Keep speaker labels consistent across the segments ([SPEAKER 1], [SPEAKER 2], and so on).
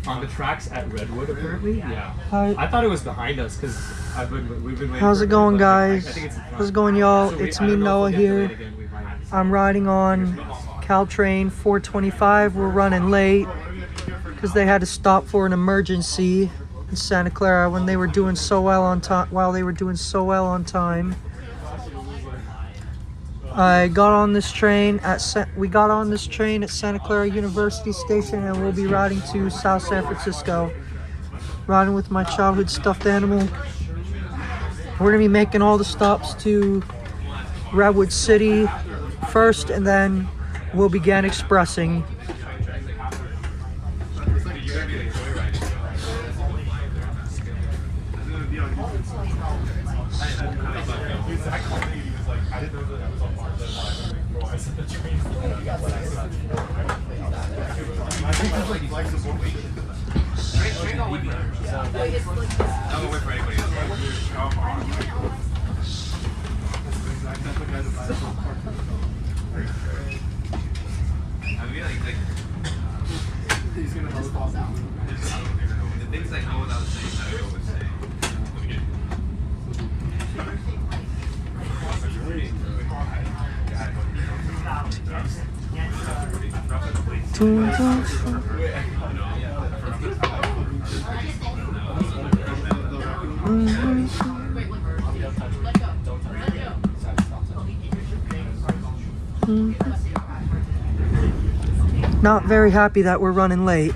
[SPEAKER 1] On the tracks at Redwood, apparently. Yeah.
[SPEAKER 2] Hi.
[SPEAKER 1] I thought it was behind us because we've been waiting.
[SPEAKER 2] How's it going, guys?
[SPEAKER 1] I think it's in front.
[SPEAKER 2] How's it going, y'all?
[SPEAKER 1] So
[SPEAKER 2] It's
[SPEAKER 1] I
[SPEAKER 2] me,
[SPEAKER 1] don't know
[SPEAKER 2] Noah,
[SPEAKER 1] if we'll get
[SPEAKER 2] here.
[SPEAKER 1] delayed again. We might.
[SPEAKER 2] I'm riding on Caltrain 425. We're running late because they had to stop for an emergency in Santa Clara when they were doing so well on time. While they were doing so well on time, I got on this train at Santa Clara University Station, and we'll be riding to South San Francisco. Riding with my childhood stuffed animal. We're gonna be making all the stops to Redwood City first, and then we'll begin expressing. Not very happy that we're running late.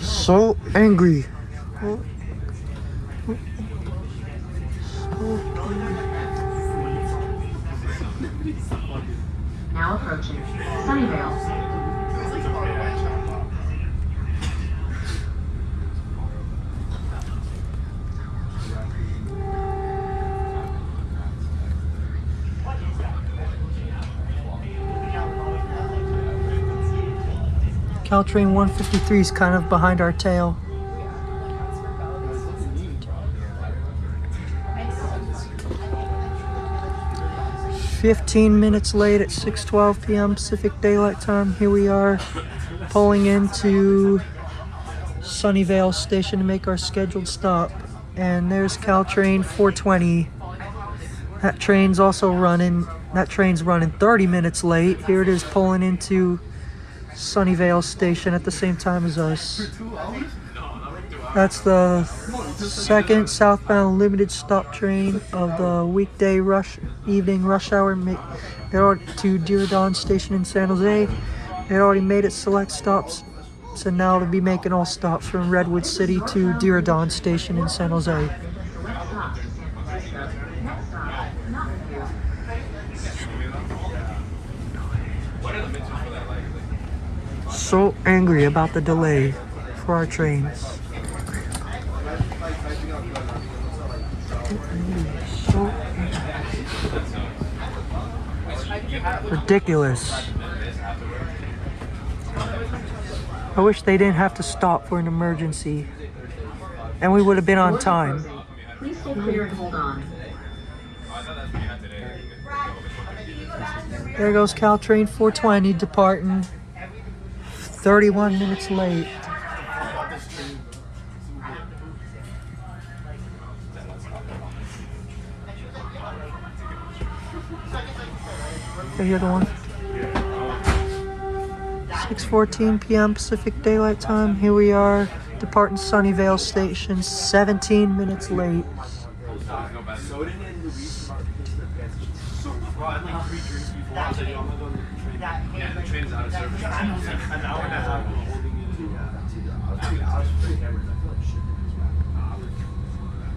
[SPEAKER 2] So angry.
[SPEAKER 3] Now approaching Sunnyvale.
[SPEAKER 2] Caltrain 153 is kind of behind our tail. "15 minutes late at 6:12 p.m. Pacific Daylight Time. Here we are pulling into Sunnyvale Station to make our scheduled stop. And there's Caltrain 420. That train's running 30 minutes late. Here it is pulling into Sunnyvale Station at the same time as us. That's the second southbound limited-stop train of the weekday evening rush hour. They're to Diridon Station in San Jose. They already made it select stops, so now they'll be making all stops from Redwood City to Diridon Station in San Jose. So angry about the delay for our trains. So ridiculous. I wish they didn't have to stop for an emergency, and we would have been on time.
[SPEAKER 3] Please stay clear and hold on.
[SPEAKER 2] There goes Caltrain 420 departing. 31 minutes late. The other one. 6:14 p.m. Pacific Daylight Time. Here we are, departing Sunnyvale Station, 17 minutes late.
[SPEAKER 4] Yeah, the train's out of service. An hour and a half.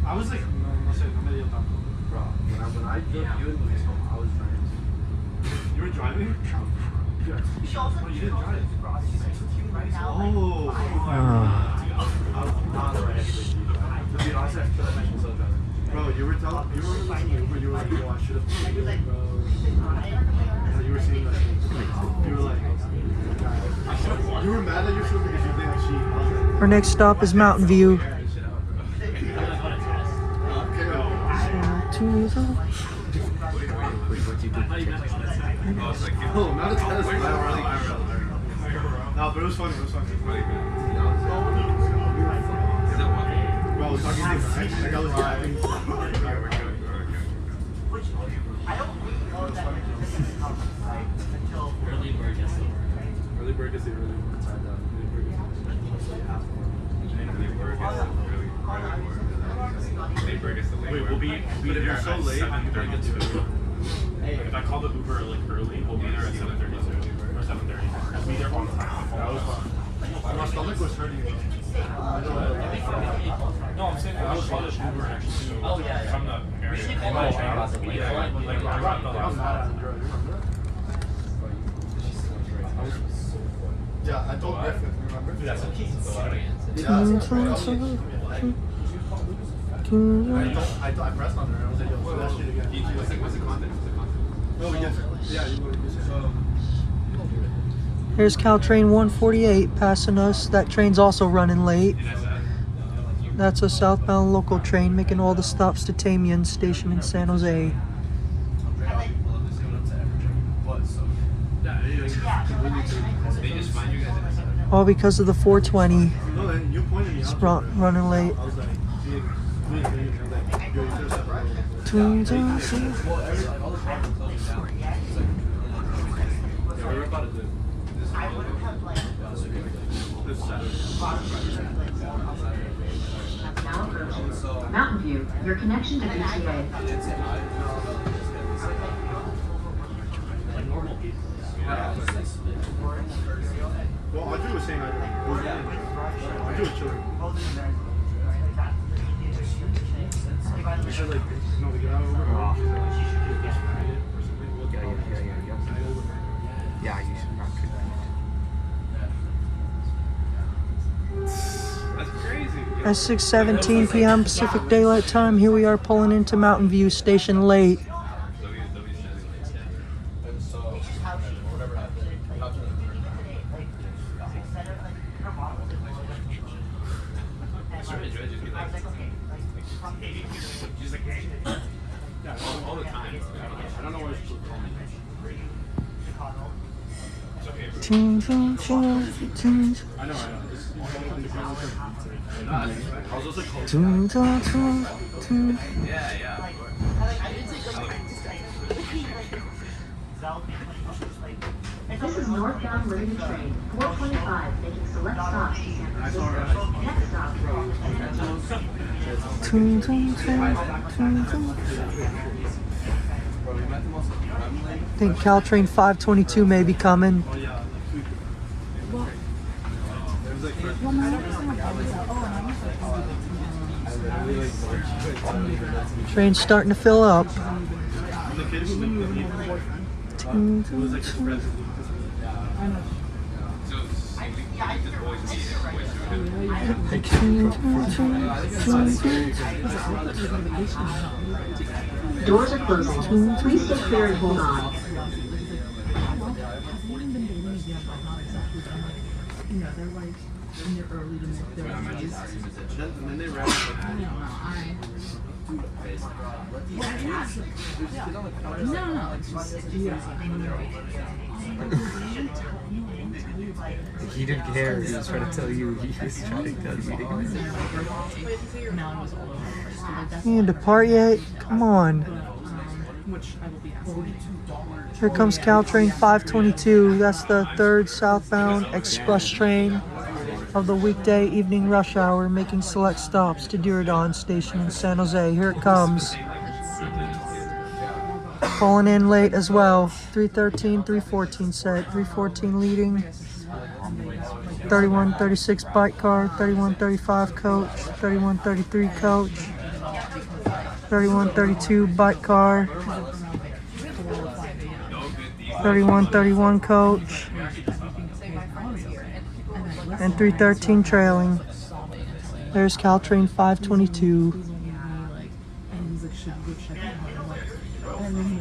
[SPEAKER 4] I was like, bro, when I drove you and Luis home, I was driving. You were driving? Yes. Well, you didn't drive. Oh. I was not right. To be honest, I feel like I should still drive. Bro, you were listening to Uber, you were like, yo, I should have taken it, bro. You were saying that. You were like, you were mad at yourself because you think she.
[SPEAKER 2] Our next stop is Mountain View.
[SPEAKER 4] Oh, not a tennis player. No, but it was funny. It was funny. Well, I was talking to him. That guy was laughing. Early bird gets the early bird side down. Late bird gets the late bird. Wait, we'll be there. If you're so late, I'm going to get to. If I call the Uber like early, we'll be there at 7:32 or 7:30. We'll be there on time. That was fun. My stomach was hurting. No, I'm saying I was calling the Uber actually. Oh yeah. From the area. Yeah, I told Griffin, remember? That's a key. I pressed on her and I was like, yo, do that shit again. What's the content? No, we get it. Yeah, you would.
[SPEAKER 2] Here's Caltrain 148 passing us. That train's also running late. That's a southbound local train making all the stops to Tamian Station in San Jose. All because of the 420. It's running late.
[SPEAKER 3] Now approaching Mountain View, your connection to BTA.
[SPEAKER 4] Well, Audrey was saying Audrey was chilling. We should like, we get out over.
[SPEAKER 1] Yeah, you should not do that. That's crazy.
[SPEAKER 2] At 6:17 p.m. Pacific Daylight Time, here we are pulling into Mountain View Station late.
[SPEAKER 4] All the time. I don't know what it's called. I know. I was also called. Yeah.
[SPEAKER 3] This is Northbound Limited-Train 425 making select stops to San Francisco. Next stop.
[SPEAKER 2] I think Caltrain 522 may be coming. Train's starting to fill up.
[SPEAKER 3] Doors are closing. Please stay clear and hold on.
[SPEAKER 1] He didn't care. He was trying to tell you. He was trying to tell you.
[SPEAKER 2] You didn't depart yet? Come on. Here comes Caltrain 522. That's the third southbound express train of the weekday evening rush hour, making select stops to Diridon Station in San Jose. Here it comes. Pulling in late as well. 313, 314 set. 314 leading. 3136 bike car. 3135 coach. 3133 coach. 3132 bike car. 3131 coach. And 313 trailing. There's Caltrain 522.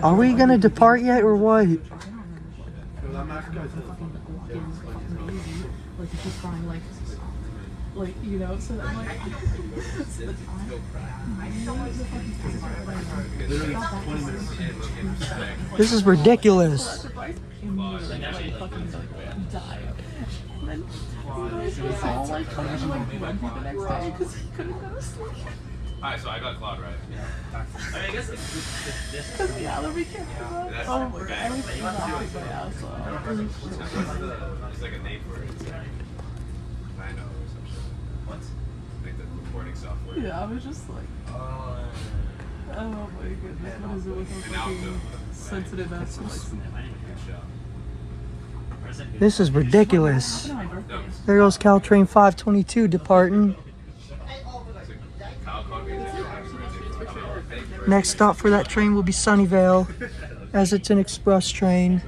[SPEAKER 2] Are we gonna depart yet or what?
[SPEAKER 5] like, you know, so I'm like, it's the
[SPEAKER 2] This is ridiculous.
[SPEAKER 5] immediately, like, fucking, like, die. And then, he was all, like, coming to, like, grumpy the next day because he couldn't go to sleep.
[SPEAKER 6] Alright, so I got Claude right. I mean, I guess
[SPEAKER 5] Because, yeah, the weekend was like, oh my god, I don't think that's my ass.
[SPEAKER 6] it's like a name for it. It's like Nano or some shit. What? Like the recording software.
[SPEAKER 5] Yeah, I was just like, oh my goodness, what is it with those fucking sensitive ass voices?
[SPEAKER 2] This is ridiculous. There goes Caltrain 522 departing. Next stop for that train will be Sunnyvale, as it's an express train,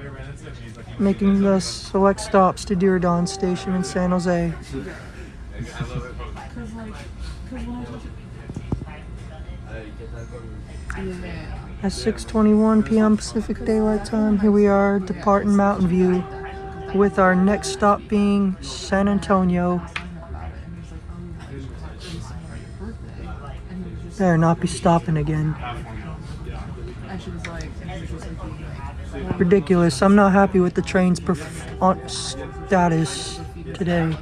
[SPEAKER 2] making the select stops to Diridon Station in San Jose. At 6:21 p.m. Pacific Daylight Time, here we are departing Mountain View, with our next stop being San Antonio. Better not be stopping again. Ridiculous. I'm not happy with the train's status today.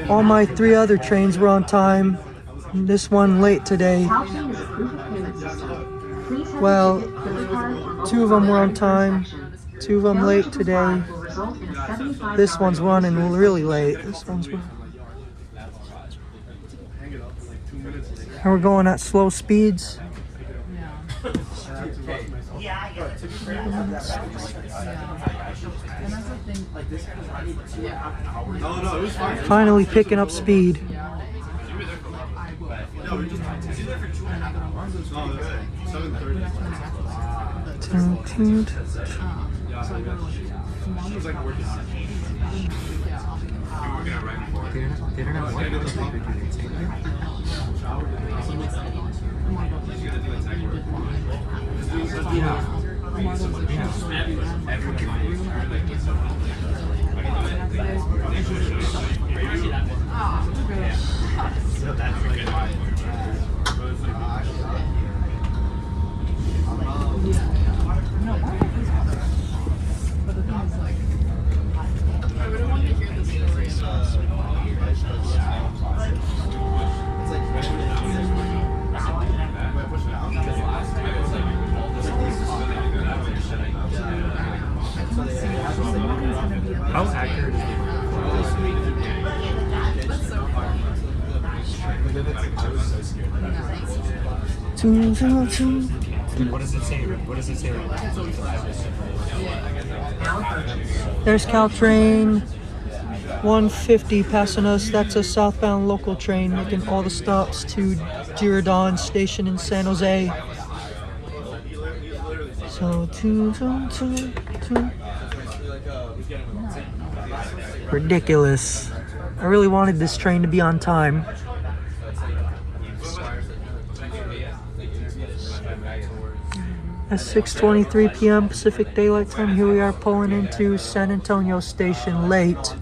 [SPEAKER 2] All my three other trains were on time. This one late today. Well, two of them were on time. Two of them late today. This one's running really late. This one's running. And we're going at slow speeds. Finally picking up speed.
[SPEAKER 1] How accurate is it? What does it say? What does it say?
[SPEAKER 2] There's Caltrain 150 passing us. That's a southbound local train making all the stops to Diridon Station in San Jose. So ridiculous. I really wanted this train to be on time. At 6:23 p.m. Pacific Daylight Time, here we are pulling into San Antonio Station late.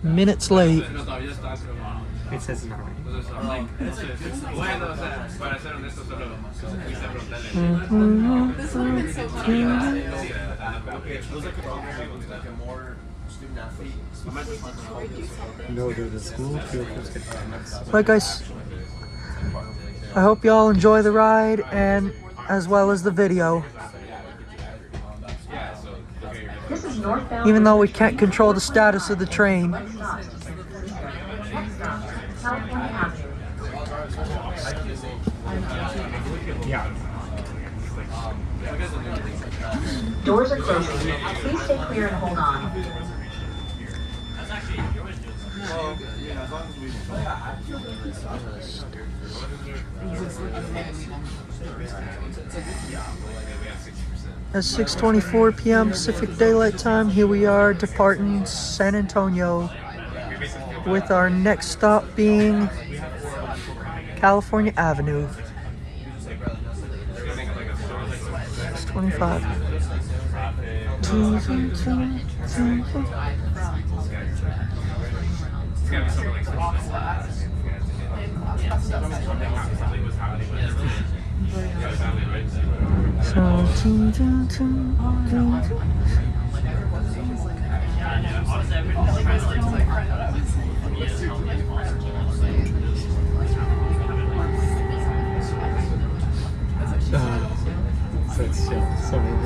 [SPEAKER 2] Minutes late.
[SPEAKER 1] It says not. No, the school field trips get
[SPEAKER 2] I hope y'all enjoy the ride and as well as the video. Even though we can't control the status of the train.
[SPEAKER 1] Yeah.
[SPEAKER 3] Doors are closing. Please stay clear and hold on.
[SPEAKER 2] At 6:24 p.m. Pacific Daylight Time, here we are departing San Antonio, with our next stop being California Avenue. 425.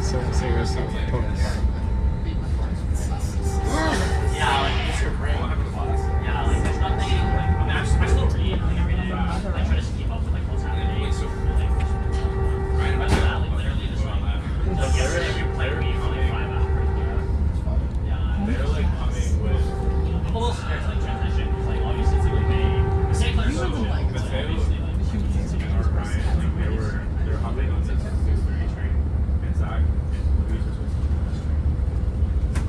[SPEAKER 1] So seriously, totally.
[SPEAKER 7] I still read like every day. I try to keep up with like what's happening. Literally just like yesterday we played for like 5 hours. Yeah. They're like coming with. I'm a little scared to like transition because like obviously it's like the Santa Clara Social, but obviously like
[SPEAKER 4] they're hopping on the 6:30 train. And Zach and Louise are supposed to be on this train.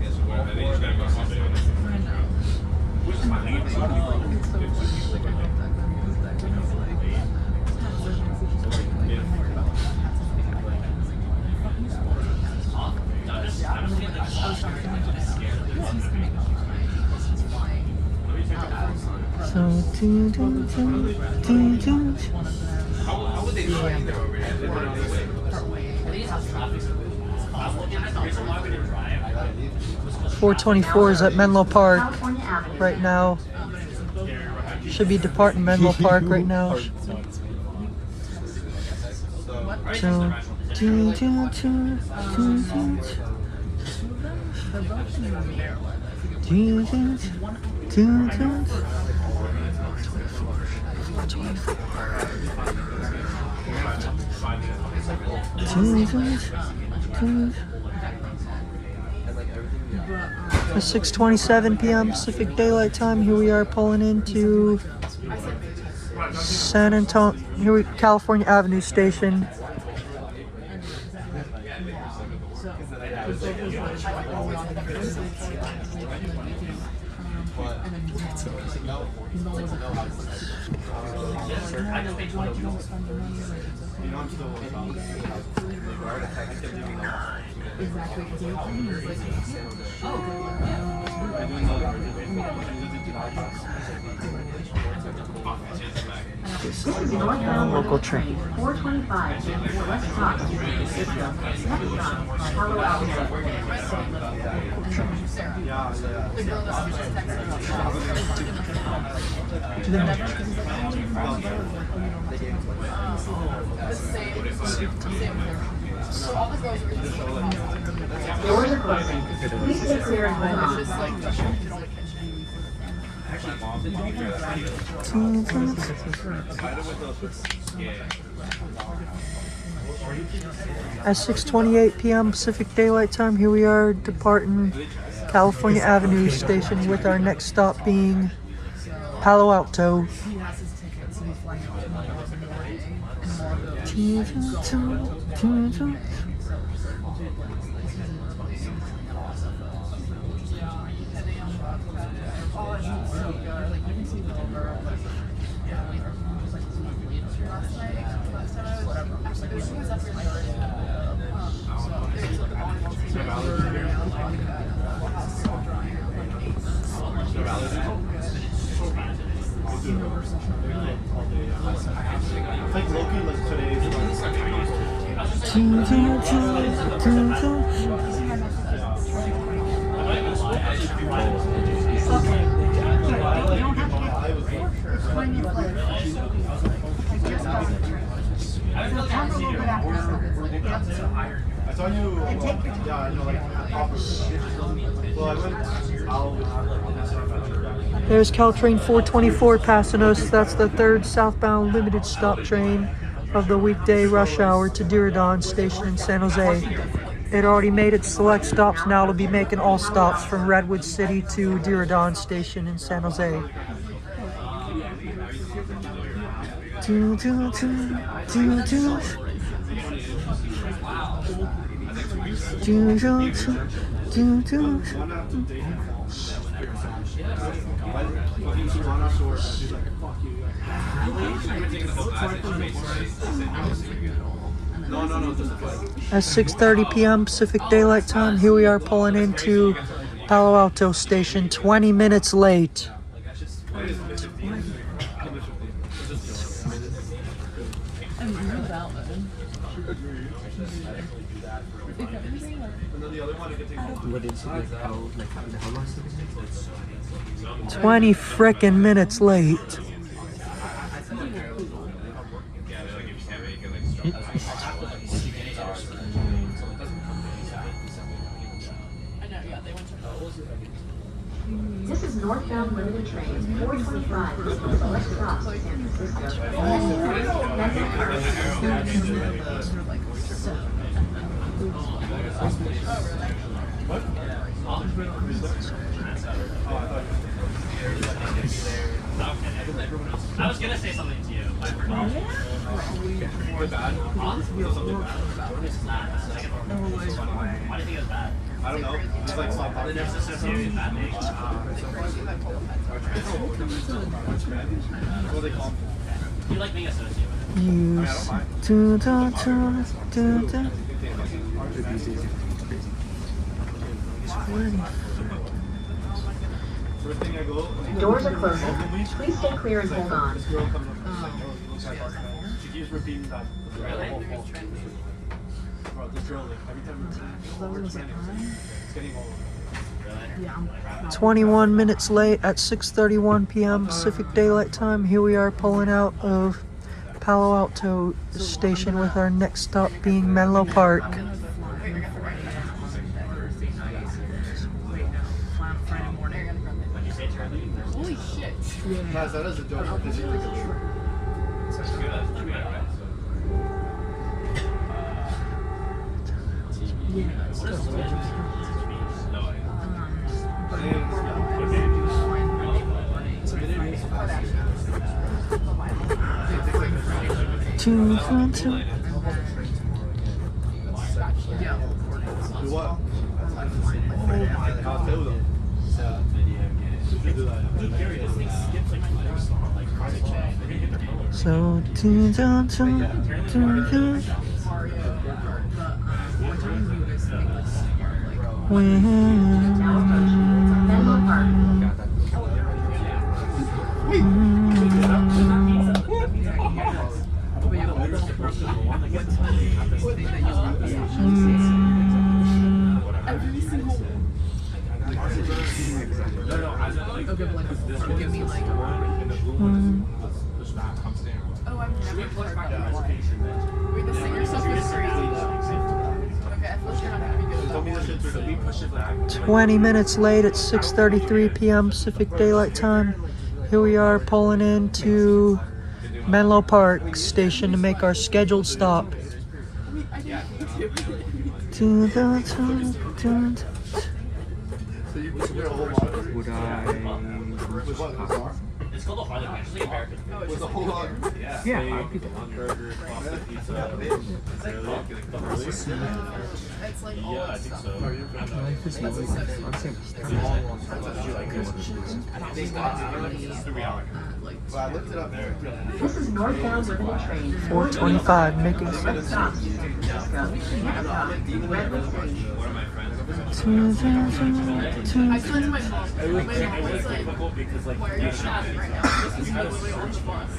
[SPEAKER 6] Yeah, so what, I think you gotta go something on this.
[SPEAKER 4] Which is my
[SPEAKER 6] How would they find there already? They were on the way.
[SPEAKER 7] I think it's how traffic. I was looking at the reason why we didn't drive.
[SPEAKER 2] 424 is at Menlo Park
[SPEAKER 3] California Avenue.
[SPEAKER 2] right now. Should be departing Menlo Park right now. At 6:27 p.m. Pacific Daylight Time, here we are pulling into San Antonio, California Avenue Station.
[SPEAKER 3] This is Northbound
[SPEAKER 2] Local train.
[SPEAKER 3] 425, select stops to San Francisco. Next stop, Palo Alto. Doors are closing. Please stay clear and hold on.
[SPEAKER 2] At 6:28 p.m. Pacific Daylight Time, here we are departing California Avenue Station with our next stop being Palo Alto.
[SPEAKER 4] like Loki, like today's I saw you, yeah, you know, like proper. Well, I went out.
[SPEAKER 2] There's Caltrain 424 passing us. That's the third southbound limited-stop train of the weekday rush hour to Diridon Station in San Jose. It already made its select stops. Now it'll be making all stops from Redwood City to Diridon Station in San Jose. At 6:30 p.m. Pacific Daylight Time, here we are pulling into Palo Alto Station, 20 minutes late.
[SPEAKER 5] I mean, you're valid.
[SPEAKER 1] What is it like? How long is it?
[SPEAKER 2] 20 frickin' minutes late.
[SPEAKER 6] Yeah, they're like, if you can't make it, like,
[SPEAKER 5] I know, yeah, they went to
[SPEAKER 3] This is Northbound Limited Train 425 making select stops to San Francisco.
[SPEAKER 5] those were like so.
[SPEAKER 7] I was gonna say something to you, but I forgot.
[SPEAKER 6] More bad.
[SPEAKER 7] Huh? It's not. Why do you think it was bad?
[SPEAKER 6] I don't know. It's like stop.
[SPEAKER 7] The nurse associated with bad things.
[SPEAKER 6] What do they call them?
[SPEAKER 7] You like being associated with it.
[SPEAKER 6] First thing I go.
[SPEAKER 3] Doors are closing. Please stay clear and hold on.
[SPEAKER 6] This girl comes up and she's like, she keeps repeating that. Bro, this girl, like, every time we're planning, it's getting all
[SPEAKER 2] 21 minutes late at 6:31 p.m. Pacific Daylight Time. Here we are pulling out of Palo Alto Station with our next stop being Menlo Park.
[SPEAKER 5] Holy shit.
[SPEAKER 4] Guys, that is a dope. Did you think it's true? Do what?
[SPEAKER 2] So,
[SPEAKER 3] Menlo Park.
[SPEAKER 5] Every single one. Okay, but like, give me like, oh, I've never heard that before. Wait, the singer stuff is crazy. Okay, I feel like you're not gonna be good at that.
[SPEAKER 2] 20 minutes late at 6:33 p.m. Pacific Daylight Time. Here we are pulling into Menlo Park Station to make our scheduled stop.
[SPEAKER 1] Would I?
[SPEAKER 7] It's called a Harley Quinn. It's like American.
[SPEAKER 4] With a whole lot.
[SPEAKER 1] Yeah, I'll be down.
[SPEAKER 5] It's like all that stuff.
[SPEAKER 1] Life is lovely.
[SPEAKER 4] But I looked it up.
[SPEAKER 3] This is Northbound Limited Train
[SPEAKER 2] 4:25, making
[SPEAKER 3] select stops to San Francisco. Redwood City.
[SPEAKER 5] I said to my mom, my mom was like, why are you shopping right now? This is literally on the bus.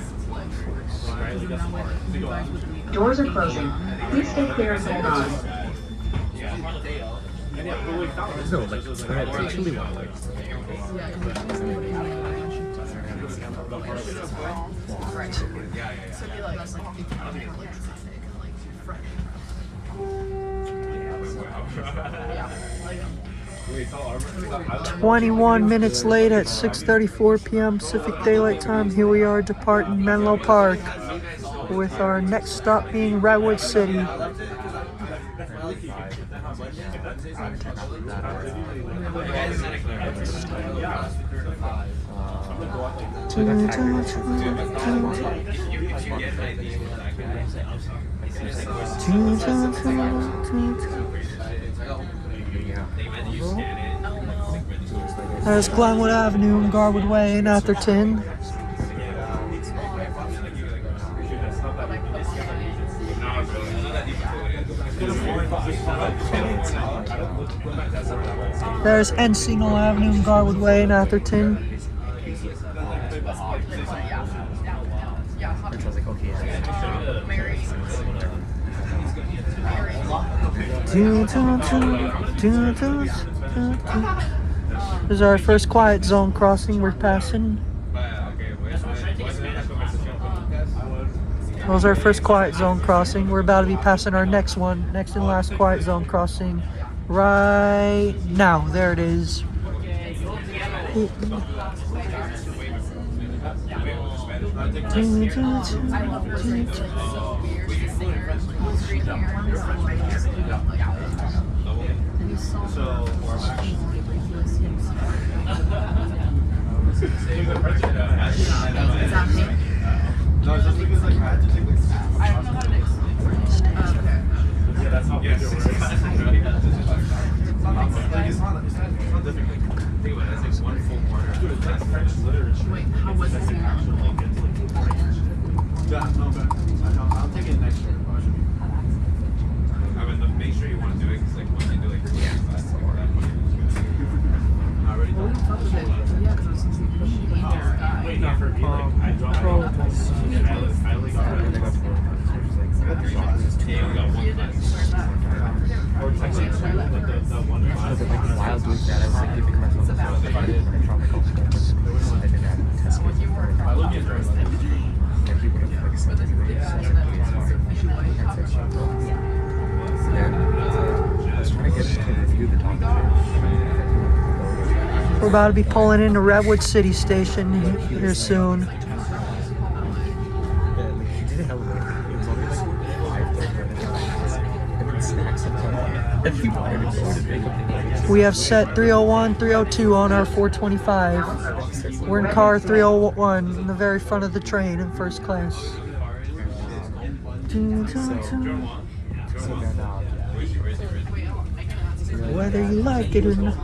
[SPEAKER 5] Like,
[SPEAKER 3] Doors are closing. Please stay clear and hold on.
[SPEAKER 1] No, like, I truly want to, like,
[SPEAKER 5] right. So be like, if you want to like sick and like fresh. Yeah, like
[SPEAKER 2] 21 minutes late at 6:34 p.m. Pacific Daylight Time. Here we are departing Menlo Park with our next stop being Redwood City.
[SPEAKER 1] yeah.
[SPEAKER 2] There's Glenwood Avenue and Garwood Way in Atherton. There's Encino Avenue and Garwood Way in Atherton.
[SPEAKER 1] Which I was like, okay,
[SPEAKER 2] This is our first quiet zone crossing we're passing. That was our first quiet zone crossing. We're about to be passing our next one, next and last quiet zone crossing right now. There it is.
[SPEAKER 4] No, it's just because like I had to take like
[SPEAKER 5] I don't know how to explain.
[SPEAKER 4] yeah, that's how
[SPEAKER 6] Yes.
[SPEAKER 4] it works. It's not difficult.
[SPEAKER 6] Think about it, it's like one full quarter.
[SPEAKER 4] Dude, it's like French literature.
[SPEAKER 5] Wait, how was this?
[SPEAKER 4] Yeah, no, but I'll take it next year. But I should be.
[SPEAKER 6] I mean, make sure you want to do it, because like when you do like class or that,
[SPEAKER 4] I already
[SPEAKER 5] Well, we
[SPEAKER 4] done.
[SPEAKER 5] talked about it. Yeah, because I was supposed to be pushing either.
[SPEAKER 7] Wait, not for me. Like, I dropped. I only got.
[SPEAKER 6] yeah, we got one class.
[SPEAKER 7] Or it's actually two, but the one
[SPEAKER 1] But
[SPEAKER 7] class.
[SPEAKER 1] like while doing that, I was like giving myself a when I dropped my college campus. I did that test case before. And he would have like sent me the so I was like, okay, it's fine. Yeah, I was trying to get to review the document.
[SPEAKER 2] We're about to be pulling into Redwood City Station here soon.
[SPEAKER 1] Yeah, like he did it hella late. It was only like 5:30 and then snacks and and he wanted to go to pick up the
[SPEAKER 2] We have set 301, 302 on our 425. We're in car 301 in the very front of the train in first class. Whether you like it or not.
[SPEAKER 1] I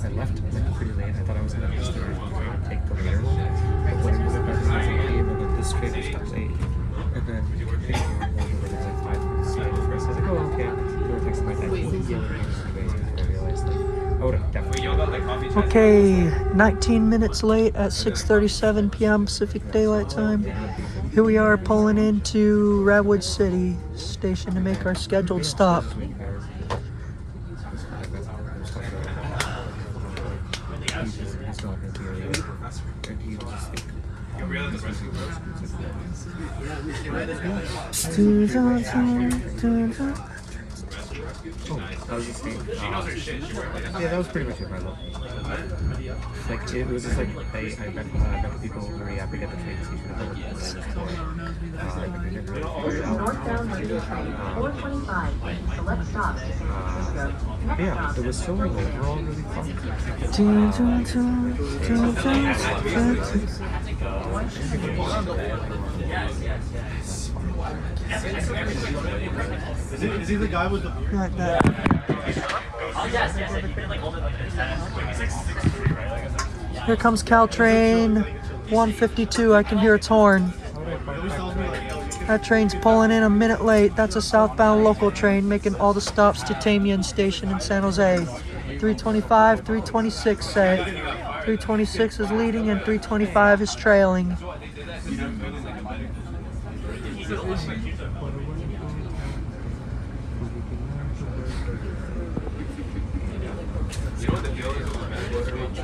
[SPEAKER 1] left like pretty late. I thought I was gonna just take the later one. But when I was back, I was like, hey, but this train will start late. And then it was like 5 minutes late. I was like, oh, okay. They were texting my dad. I realized like, I would have definitely.
[SPEAKER 6] Y'all got like coffee chat?
[SPEAKER 2] Okay, 19 minutes late at 6:37 p.m. Pacific Daylight Time. Here we are pulling into Redwood City Station to make our scheduled stop.
[SPEAKER 1] That was the same. Yeah, that was pretty much it, by the way. Like, it was just like, I met people very happy at the train station.
[SPEAKER 3] This is Northbound Limited-Stop, 425, making select stops to San Francisco. Next
[SPEAKER 1] Yeah,
[SPEAKER 3] stop,
[SPEAKER 1] it was so overall really fun.
[SPEAKER 4] Is he the guy with the beard?
[SPEAKER 2] Like that.
[SPEAKER 7] Oh, yes, yes. He did like all the like tennis. Wait, he's like 6'3", right? Like, I
[SPEAKER 2] Here comes Caltrain 152. I can hear its horn. That train's pulling in a minute late. That's a southbound local train making all the stops to Tamian Station in San Jose. 325, 326 say. 326 is leading and 325 is trailing.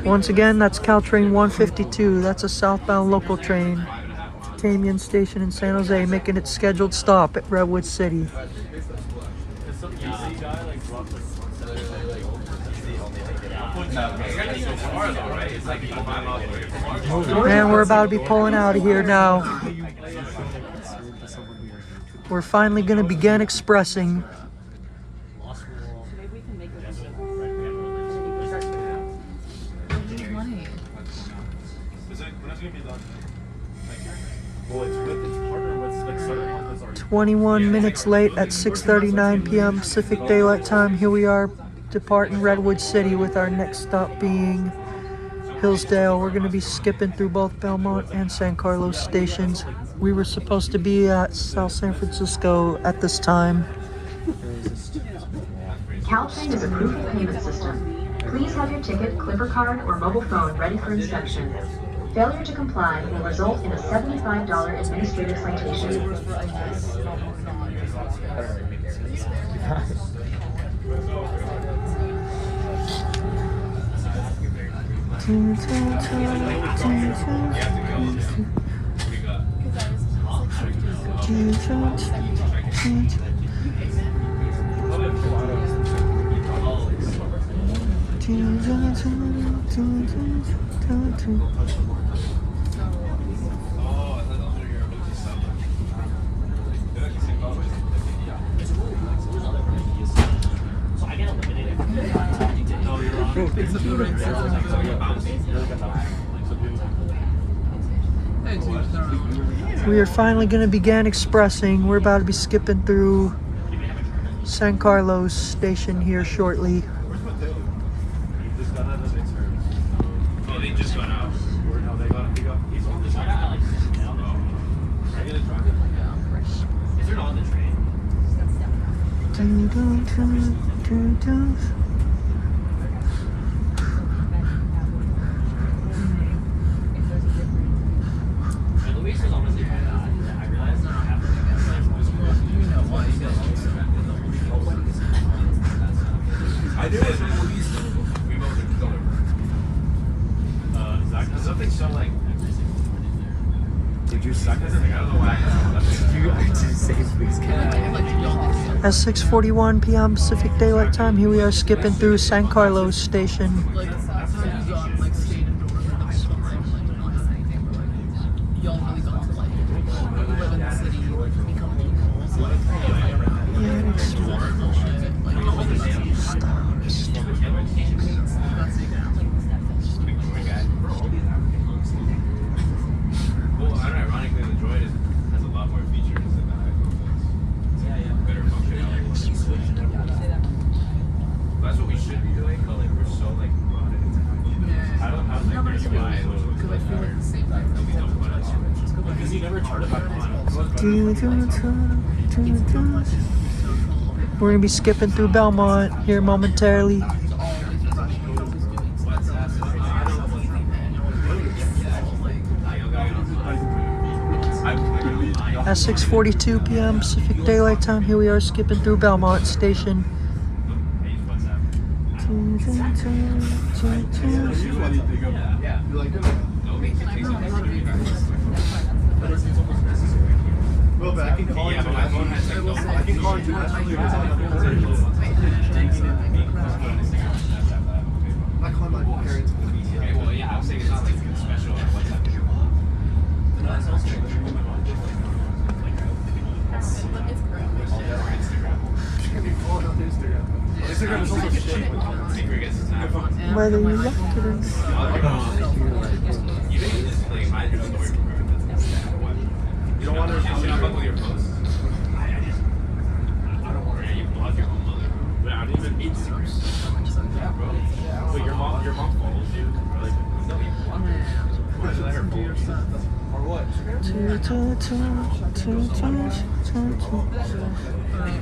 [SPEAKER 2] Once again, that's Caltrain 152. That's a southbound local train to Tamian Station in San Jose, making its scheduled stop at Redwood City. And we're about to be pulling out of here now. We're finally going to begin expressing.
[SPEAKER 4] Well, it's harder with like certain
[SPEAKER 2] 21 minutes late at 6:39 p.m. Pacific Daylight Time. Here we are departing Redwood City with our next stop being Hillsdale. We're going to be skipping through both Belmont and San Carlos stations. We were supposed to be at South San Francisco at this time.
[SPEAKER 3] Caltrain is a proof of payment system. Please have your ticket, Clipper card, or mobile phone ready for inspection. Failure to comply will result in a $75 administrative citation.
[SPEAKER 2] We are finally going to begin expressing. We're about to be skipping through San Carlos Station here shortly.
[SPEAKER 6] Oh, they just got out. No, they got. He's on the train. Are you gonna drive it? Is there on the train? Luis was honestly kind of I realized that I have to I did it. We both did color. Zach, something so like. Did you suck at something? I don't know why.
[SPEAKER 1] You actually say please
[SPEAKER 2] At 6:41 p.m. Pacific Daylight Time, here we are skipping through San Carlos Station.
[SPEAKER 6] Ironically, the Droid has a lot more features than the iPhone does. Better functionality. That's what we should be doing, but like we're so like brought into I don't have like very wide because I feel like the same thing. We don't put it because you never charted back on.
[SPEAKER 2] We're going to be skipping through Belmont here momentarily. At 6:42 p.m. Pacific Daylight Time, here we are skipping through Belmont Station.
[SPEAKER 4] Well, but I can call you. I can call you. I call my parents.
[SPEAKER 6] Okay, well, yeah, I'm saying it's not like special or WhatsApp. No, it's also
[SPEAKER 4] Instagram is also shit.
[SPEAKER 2] Whether you like it or not.
[SPEAKER 6] You didn't just like hide your story from her. You don't want her to should fuck with your posts. I don't want her. You block your own mother. But I don't even eat secrets. Yeah, bro. Wait, your mom follows you? Like, no, you block her. Why should I let her follow you? Or what? Wait,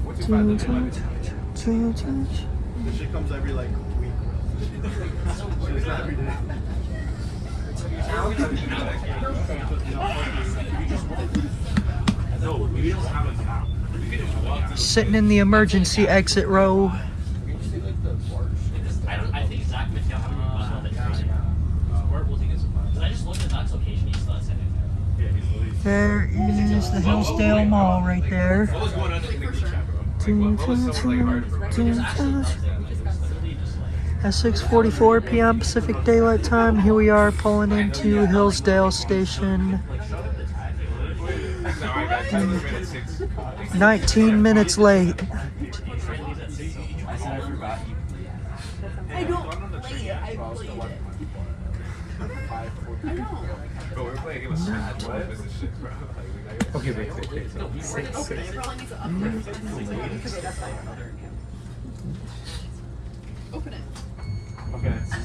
[SPEAKER 6] what's your
[SPEAKER 4] This shit comes every like week. It's not every day.
[SPEAKER 6] No, we don't have a cap. We can just walk.
[SPEAKER 2] Sitting in the emergency exit row.
[SPEAKER 7] I think Zach Mateo was on the train. Where was he? Because I just looked at Zach's location. He's still at Santa Clara.
[SPEAKER 2] There is the Hillsdale Mall right there.
[SPEAKER 6] What was going on in the group chat, bro? Like, what was so like hard for
[SPEAKER 2] At 6:44 p.m. Pacific Daylight Time, here we are pulling into Hillsdale Station. 19 minutes late.
[SPEAKER 5] I don't play it. I played it.
[SPEAKER 6] Bro, we're playing a game of Smash. What is this shit, bro? Like,
[SPEAKER 1] Okay, wait. Six.
[SPEAKER 5] It probably needs to update. Okay, that's fine. Open it.
[SPEAKER 6] Okay.
[SPEAKER 5] So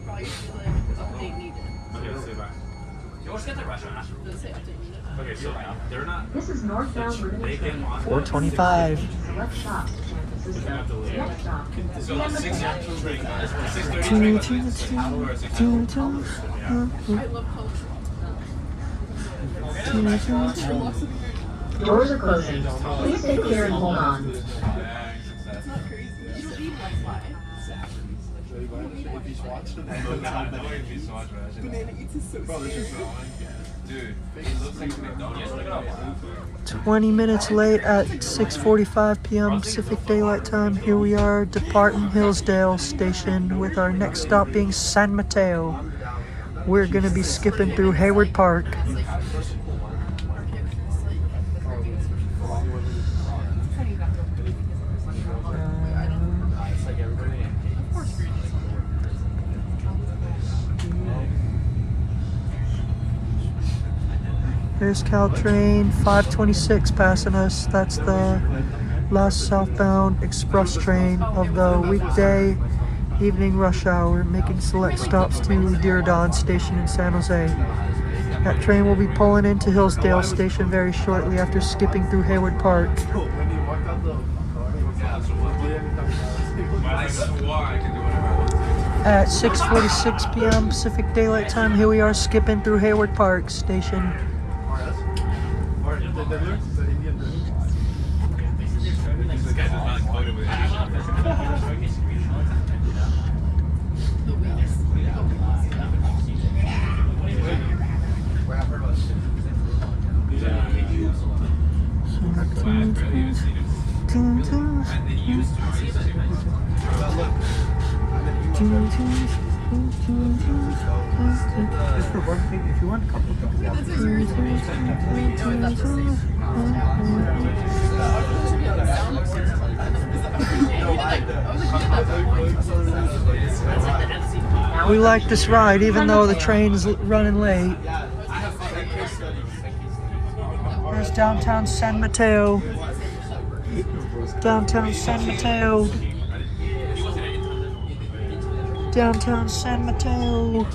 [SPEAKER 5] probably like update needed.
[SPEAKER 6] Okay, let's say bye.
[SPEAKER 7] Let's get the restaurant. Okay, so they're not.
[SPEAKER 3] This is Northbound Limited-Stop.
[SPEAKER 2] 425.
[SPEAKER 3] Select stops to San Francisco. Next stop,
[SPEAKER 7] So
[SPEAKER 3] San
[SPEAKER 7] 6
[SPEAKER 3] Mateo.
[SPEAKER 7] 6:30 train. Or 6
[SPEAKER 3] Doors are closing. Please stay clear and hold on.
[SPEAKER 6] Dude, it looks like McDonald's.
[SPEAKER 2] 20 minutes late at 6:45 p.m. Pacific Daylight Time. Here we are departing Hillsdale Station with our next stop being San Mateo. We're going to be skipping through Hayward Park. Here's Caltrain 526 passing us. That's the last southbound express train of the weekday evening rush hour, making select stops to Diridon Station in San Jose. That train will be pulling into Hillsdale Station very shortly after skipping through Hayward Park.
[SPEAKER 6] I swore I could do whatever.
[SPEAKER 2] At 6:46 p.m. Pacific Daylight Time, here we are skipping through Hayward Park Station.
[SPEAKER 6] This guy's not coded with
[SPEAKER 1] Just for one thing, if you want a couple of things,
[SPEAKER 2] We like this ride even though the train's running late. There's downtown San Mateo. Downtown San Mateo. Downtown San Mateo.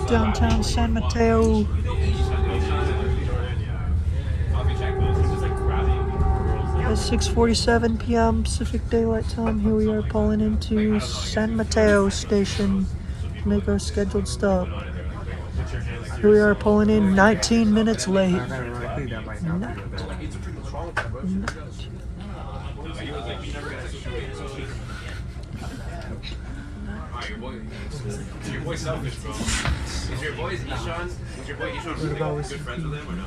[SPEAKER 2] Downtown San Mateo. At 6:47 p.m. Pacific Daylight Time, here we are pulling into San Mateo Station to make our scheduled stop. Here we are pulling in 19 minutes late.
[SPEAKER 1] ironically, that might not be the
[SPEAKER 6] Your boy selfish, bro. Is your boy Ishan? Is your boy Ishan good friends with him or no?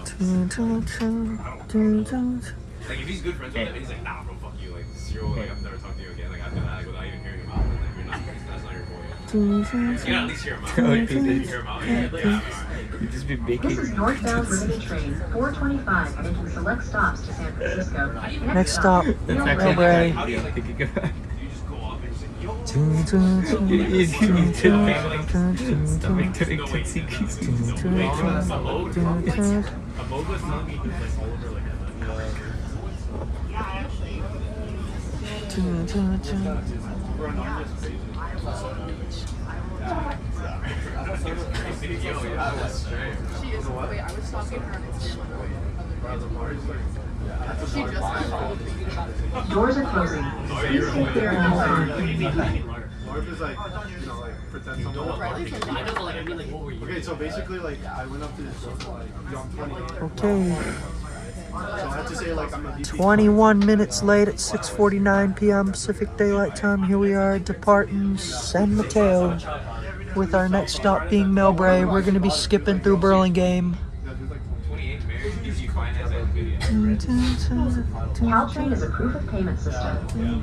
[SPEAKER 6] Like if he's good friends with him, he's like, nah, bro, fuck you. Like zero. Like I'm never talking to you again. Like after that, like without even hearing him out. Like you're not. That's not your boy. You gotta at least hear him out. You hear him out. Yeah.
[SPEAKER 1] You just be baking.
[SPEAKER 3] This is Northbound Limited-Train 425 making select stops to San Francisco.
[SPEAKER 2] Next stop, Millbrae.
[SPEAKER 6] How do you like
[SPEAKER 1] Thinking about it.
[SPEAKER 6] you just go off and just like, yo.
[SPEAKER 1] Stomach doing tootsie keys.
[SPEAKER 6] A Moga's telling me he's like all over like
[SPEAKER 5] She is. Wait, I was stalking her on Instagram. She just followed me.
[SPEAKER 3] Doors are closing. Please stay clear and hold on.
[SPEAKER 4] Or if it's like, you know, like pretend someone.
[SPEAKER 5] Riley's a lot.
[SPEAKER 4] Okay, so basically, like, I went up to this girl, like, young 28.
[SPEAKER 2] Okay,
[SPEAKER 4] So I had to say, like, I'm a DP.
[SPEAKER 2] 21 minutes late at 6:49 p.m. Pacific Daylight Time. Here we are departing San Mateo with our next stop being Millbrae. We're going to be skipping through Burlingame.
[SPEAKER 6] 28 married gives you finance and video.
[SPEAKER 3] Caltrain is a proof of payment system.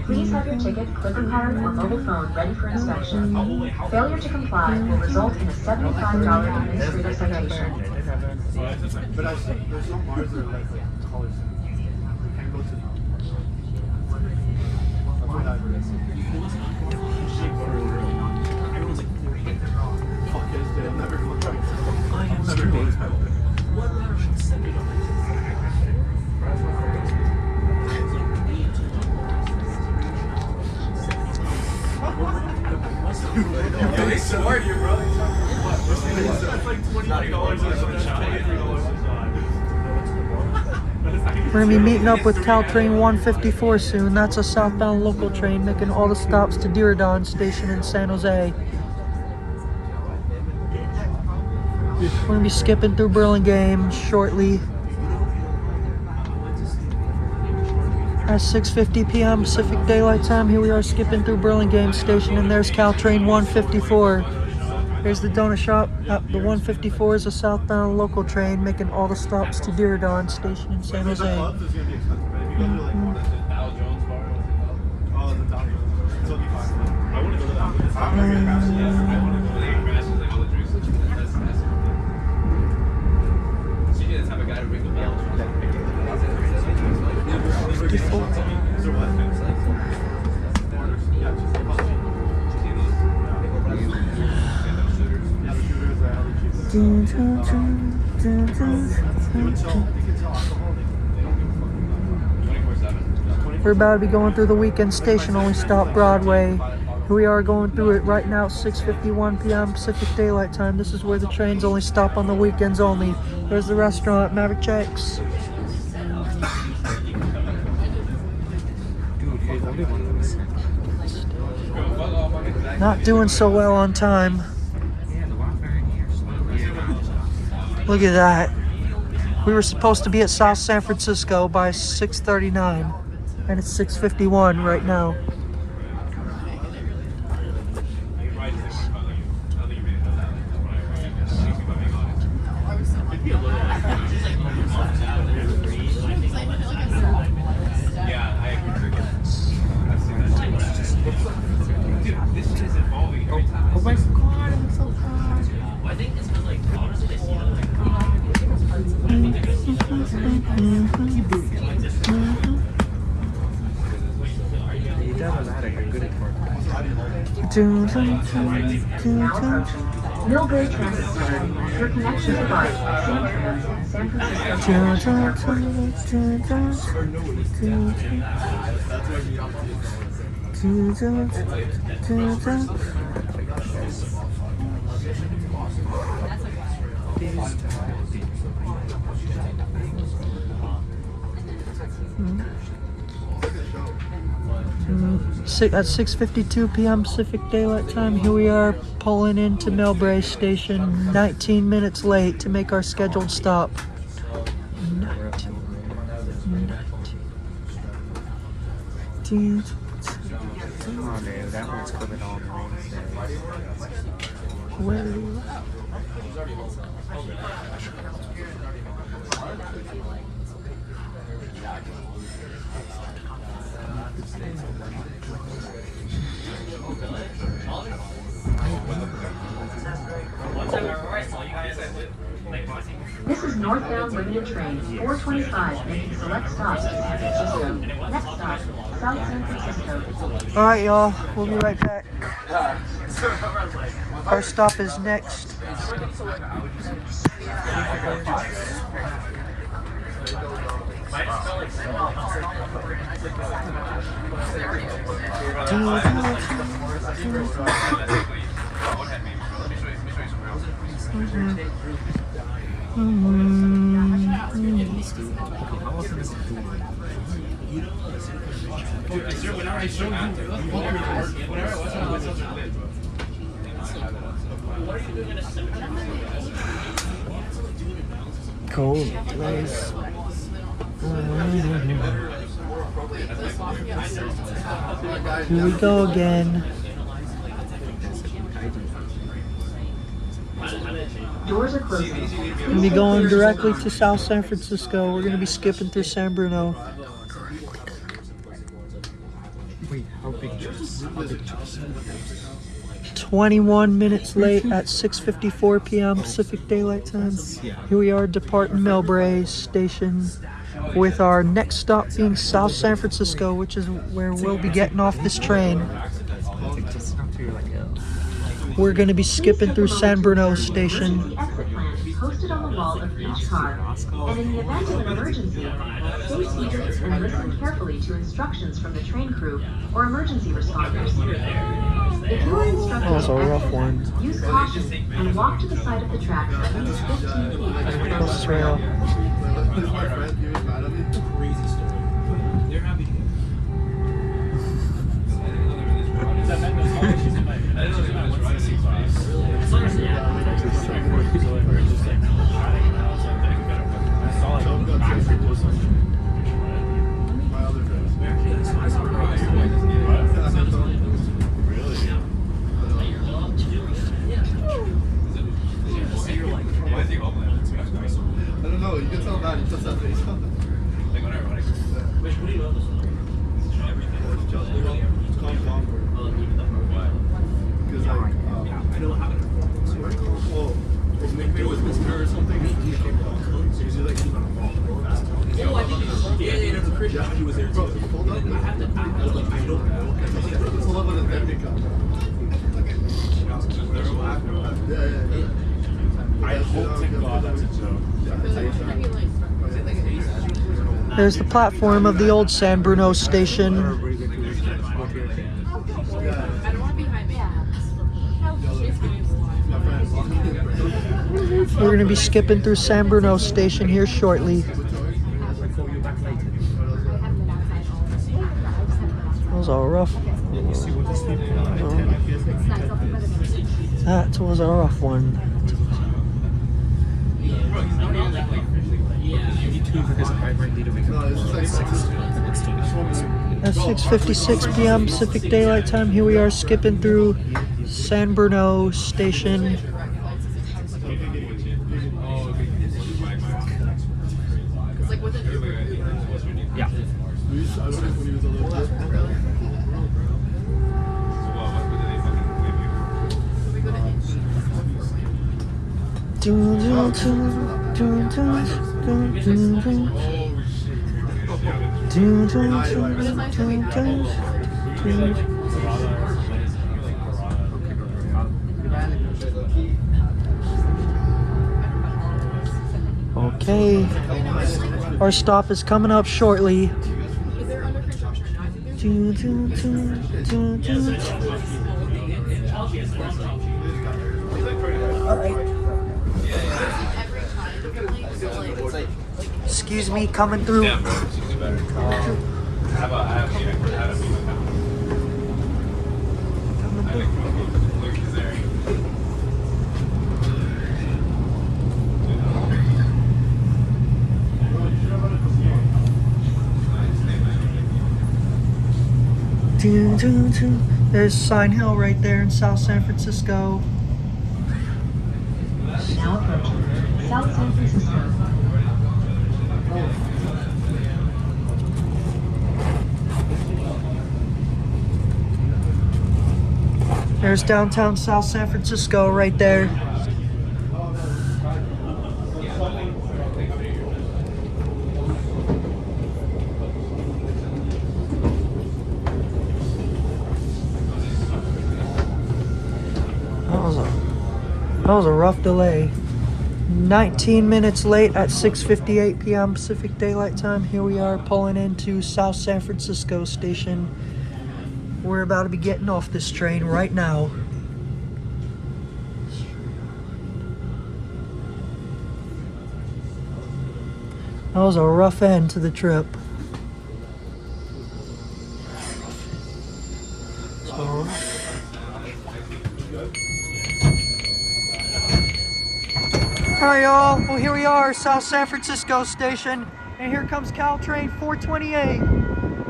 [SPEAKER 3] Please have your ticket, clipper card, or mobile phone ready for inspection. Failure to comply will result in a $75 administrative citation.
[SPEAKER 4] But I see there's some bars that are like college. You can't go to them. That's what I heard. Everyone's like, fuck this, dude. I'm never going back.
[SPEAKER 1] I am 2 days.
[SPEAKER 6] Yo, they swore
[SPEAKER 2] We're gonna be meeting up with Caltrain 154 soon. That's a southbound local train making all the stops to Diridon Station in San Jose. We're gonna be skipping through Burlingame shortly. At 6:50 p.m. Pacific Daylight Time, here we are skipping through Burlingame Station, and there's Caltrain 154. Here's the donut shop. The 154 is a southbound local train making all the stops to Diridon Station in San Jose. We're about to be going through the weekend station only stop Broadway. Here we are going through it right now, 6:51 p.m. Pacific Daylight Time. This is where the trains only stop on the weekends only. There's the restaurant, Maverick Checks. Not doing so well on time. Look at that. We were supposed to be at South San Francisco by 6:39, and it's 6:51 right now.
[SPEAKER 1] Oh my god, I'm so hot.
[SPEAKER 7] I think it's because, like, honestly, they see
[SPEAKER 1] You doesn't matter, you're good at
[SPEAKER 3] Millbrae Transit Center. Your connection to Bart, San
[SPEAKER 2] At 6:52 p.m. Pacific Daylight Time, here we are pulling into Millbrae Station, 19 minutes late to make our scheduled stop.
[SPEAKER 1] Come on, dude, that one's covered all the
[SPEAKER 2] Where?
[SPEAKER 3] This is Northbound Limited-Train 425 making select stops to San Francisco. Next stop, South San Francisco.
[SPEAKER 2] Alright, y'all, we'll be right back. Our stop is next. Cold place. Here we go again.
[SPEAKER 3] Doors are closing.
[SPEAKER 2] We're gonna be going directly to South San Francisco. We're gonna be skipping through San Bruno.
[SPEAKER 1] Wait, how big is
[SPEAKER 2] 21 minutes late at 6:54 p.m. Pacific Daylight Time. Here we are departing Millbrae Station with our next stop being South San Francisco, which is where we'll be getting off this train.
[SPEAKER 1] just enough to like
[SPEAKER 2] We're going to be skipping through San Bruno Station.
[SPEAKER 3] posted on the wall of each car, and in the event of an emergency, stay seated and listen carefully to instructions from the train crew or emergency responders. If you are instructed
[SPEAKER 2] That was a
[SPEAKER 3] to
[SPEAKER 2] rough
[SPEAKER 3] exit,
[SPEAKER 2] one.
[SPEAKER 3] use caution and walk to the side of the tracks at least 15 feet from the
[SPEAKER 2] This trail.
[SPEAKER 4] My friend, he was mad at me.
[SPEAKER 6] Crazy story. They're happy to hear. That man knows all she's in my. I didn't know they were running these vibes. As long as just like chatting and I was like, I saw like the back of was like.
[SPEAKER 4] My other friends.
[SPEAKER 6] I saw her. Really?
[SPEAKER 4] I don't know, you can tell that, he puts that face on.
[SPEAKER 6] Like whatever.
[SPEAKER 7] Which, what do you know this one?
[SPEAKER 6] Everything.
[SPEAKER 4] Just calm down for because like,
[SPEAKER 6] I know what happened.
[SPEAKER 4] well,
[SPEAKER 6] Maybe it was Mr. or something. He came down. So he's like, he's on a ball. Oh, I think he was. Yeah, there's a Christian. He was there too.
[SPEAKER 4] hold up.
[SPEAKER 6] I have to. I was like, I don't know.
[SPEAKER 4] It's a level of technical. Yeah.
[SPEAKER 6] I hope to God that's a joke.
[SPEAKER 2] There's the platform of the old San Bruno station. We're going to be skipping through San Bruno station here shortly. That was all rough. That was a rough one. At 6:56 p.m. Pacific Daylight Time, here we are skipping through San Bruno Station.
[SPEAKER 1] Yeah.
[SPEAKER 2] Okay, our stop is coming up shortly. Excuse me, coming through. There's Sign Hill right there in South San Francisco.
[SPEAKER 3] Now approaching South San Francisco.
[SPEAKER 2] There's downtown South San Francisco right there. That was a rough delay. 19 minutes late at 6:58 p.m. Pacific Daylight Time. Here we are pulling into South San Francisco Station. We're about to be getting off this train right now. That was a rough end to the trip. Alright y'all, well here we are, South San Francisco Station, and here comes Caltrain 428.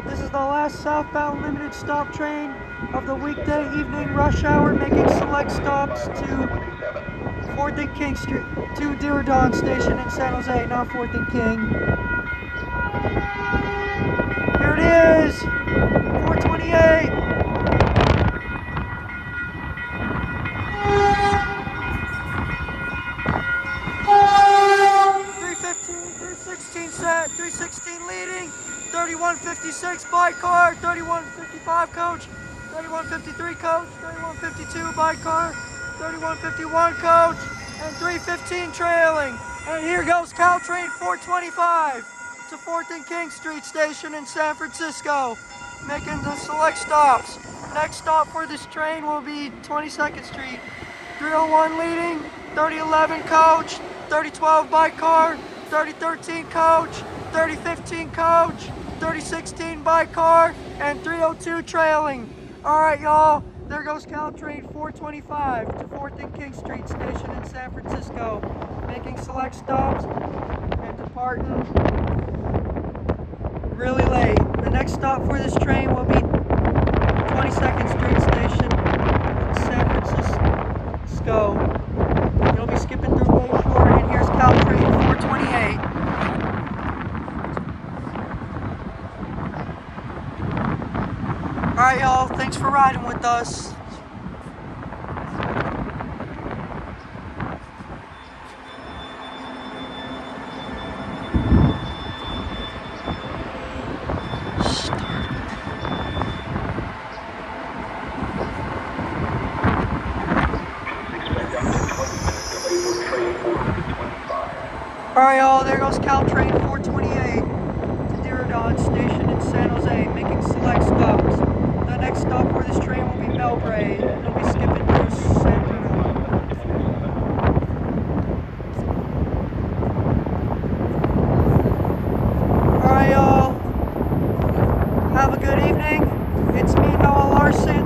[SPEAKER 2] This is the last southbound limited stop train of the weekday evening rush hour, making select stops to 4th and King Street, to Diridon Station in San Jose, not 4th and King. Here it is, 428. 316 leading, 3156 by car, 3155 coach, 3153 coach, 3152 by car, 3151 coach, and 315 trailing. And here goes Caltrain 425 to 4th and King Street Station in San Francisco, making the select stops. Next stop for this train will be 22nd Street. 301 leading, 3011 coach, 3012 bike car, 3013 coach, 3015 coach, 3016 bike car, and 302 trailing. All right, y'all, there goes Caltrain 425 to 4th and King Street Station in San Francisco, making select stops and departing really late. The next stop for this train will be 22nd Street Station in San Francisco. You'll be skipping through Bayshore, and here's Caltrain 428. Alright, y'all, thanks for riding with us. Alright, y'all, there goes Caltrain 428 to Diridon Station in San Jose, making select stops. The next stop for this train will be Millbrae. It'll be skipping through Santa Clara. Alright, y'all, have a good evening. It's me, Noah Larson.